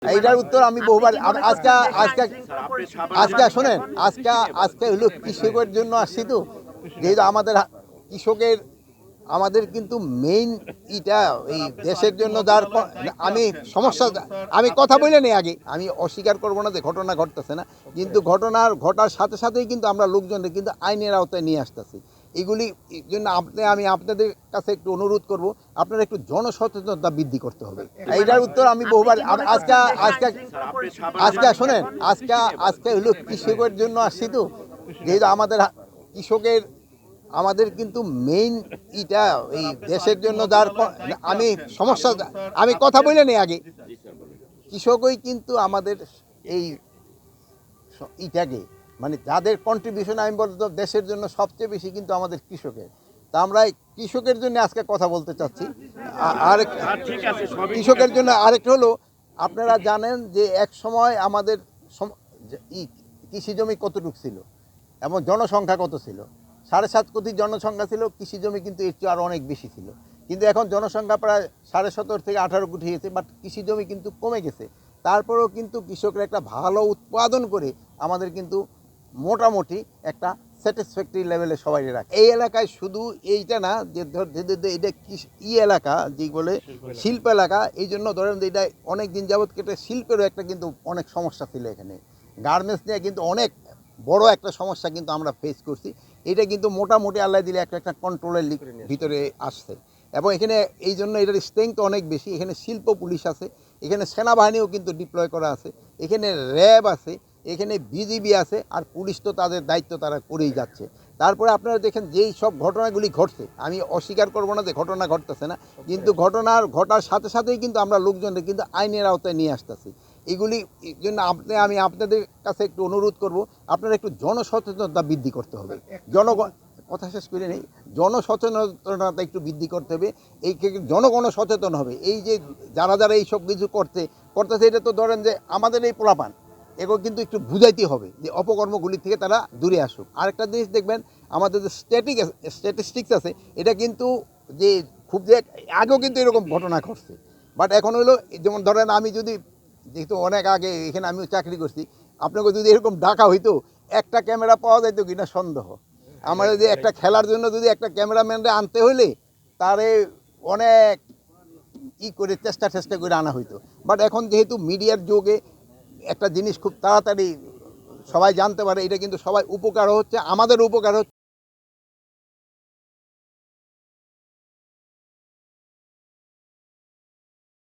এইটার উত্তর আমি বহুবার আজকে আজকে আজকে শোনেন আজকে হলো কৃষকের জন্য আসছি তো, যেহেতু আমাদের কৃষকের আমাদের কিন্তু মেইন এটা এই দেশের জন্য যার আমি সমস্যা আমি কথা বলে নেই আগে, আমি অস্বীকার করবো না যে ঘটনা ঘটতেছে না, কিন্তু ঘটার সাথে সাথেই কিন্তু আমরা লোকজনদের কিন্তু আইনের আওতায় নিয়ে আসতেছি। এগুলি জন্য আমি আপনাদের কাছে একটু অনুরোধ করব, আপনারা একটু জনসচেতনতা বৃদ্ধি করতে হবে। এইটার উত্তর আমি বহুবার আজকে আজকে আজকে শোনেন আজকে হলো কৃষকের জন্য আসছি তো, যেহেতু আমাদের কৃষকের আমাদের কিন্তু মেইন এটা এই দেশের জন্য যার আমি সমস্যা আমি কথা বলে নেই আগে, কৃষকই কিন্তু আমাদের এই ইটাকে মানে যাদের কন্ট্রিবিউশন আমি বলতে দেশের জন্য সবচেয়ে বেশি কিন্তু আমাদের কৃষকের। তা আমরা কৃষকের জন্য আজকে কথা বলতে চাচ্ছি। আর কৃষকের জন্য আরেকটা হলো, আপনারা জানেন যে এক সময় আমাদের কৃষি জমি কতটুকু ছিল এবং জনসংখ্যা কত ছিল, 7.5 কোটি জনসংখ্যা ছিল, কৃষি জমি কিন্তু এর চেয়ে আরও অনেক বেশি ছিল। কিন্তু এখন জনসংখ্যা প্রায় 17.5 থেকে 18 কোটি হয়েছে, বাট কৃষি জমি কিন্তু কমে গেছে। তারপরেও কিন্তু কৃষকরা একটা ভালো উৎপাদন করে আমাদের কিন্তু মোটামুটি একটা স্যাটিসফ্যাক্টরি লেভেলে সবাই রাখে। এই এলাকায় শুধু এইটা না যে এটা এলাকা যে বলে শিল্প এলাকা, এই জন্য ধরেন যে এটা অনেক দিন যাবৎ কেটে শিল্পেরও একটা কিন্তু অনেক সমস্যা ছিল এখানে। গার্মেন্টস নিয়ে কিন্তু অনেক বড় একটা সমস্যা কিন্তু আমরা ফেস করছি। এটা কিন্তু মোটামুটি আল্লাহ দিলে একটা কন্ট্রোলের ভিতরে আসছে, এবং এখানে এই জন্য এটার স্ট্রেংথ অনেক বেশি। এখানে শিল্প পুলিশ আছে, এখানে সেনাবাহিনীও কিন্তু ডিপ্লয় করা আছে, এখানে র্যাব আছে, এখানে বিজিবি আছে, আর পুলিশ তো তাদের দায়িত্ব তারা করেই যাচ্ছে। তারপরে আপনারা দেখেন যেই সব ঘটনাগুলি ঘটছে, আমি অস্বীকার করবো না যে ঘটনা ঘটতেছে না, কিন্তু ঘটার সাথে সাথেই কিন্তু আমরা লোকজনদের কিন্তু আইনের আওতায় নিয়ে আসতেছি। এগুলি জন্য আমি আপনাদের কাছে একটু অনুরোধ করব, আপনারা একটু জনসচেতনতা বৃদ্ধি করতে হবে। কথা শেষ করে নেই, জনসচেতনতা একটু বৃদ্ধি করতে হবে। এই জনগণ সচেতন হবে। এই যে যারা এই সব কিছু করতেছে, এটা তো ধরেন যে আমাদের এই পোলাপান, এগুলো কিন্তু একটু বুঝাইতে হবে যে অপকর্মগুলি থেকে তারা দূরে আসুক। আরেকটা জিনিস দেখবেন, আমাদের যে স্ট্যাটিস্টিক্স আছে, এটা কিন্তু যে খুব যে আগেও কিন্তু এরকম ঘটনা ঘটছে, বাট এখন হলো যেমন ধরেন আমি যদি, যেহেতু অনেক আগে এখানে আমিও চাকরি করছি, আপনাকে যদি এরকম ডাকা হইতো, একটা ক্যামেরা পাওয়া যাইতো কিনা সন্দেহ। আমার যদি একটা খেলার জন্য যদি একটা ক্যামেরাম্যানরা আনতে হইলে তারে অনেক করে চেষ্টা করে আনা হইতো। বাট এখন যেহেতু মিডিয়ার যুগে একটা জিনিস খুব তাড়াতাড়ি সবাই জানতে পারে, এটা কিন্তু সবাই উপকার হচ্ছে, আমাদের উপকার হচ্ছে।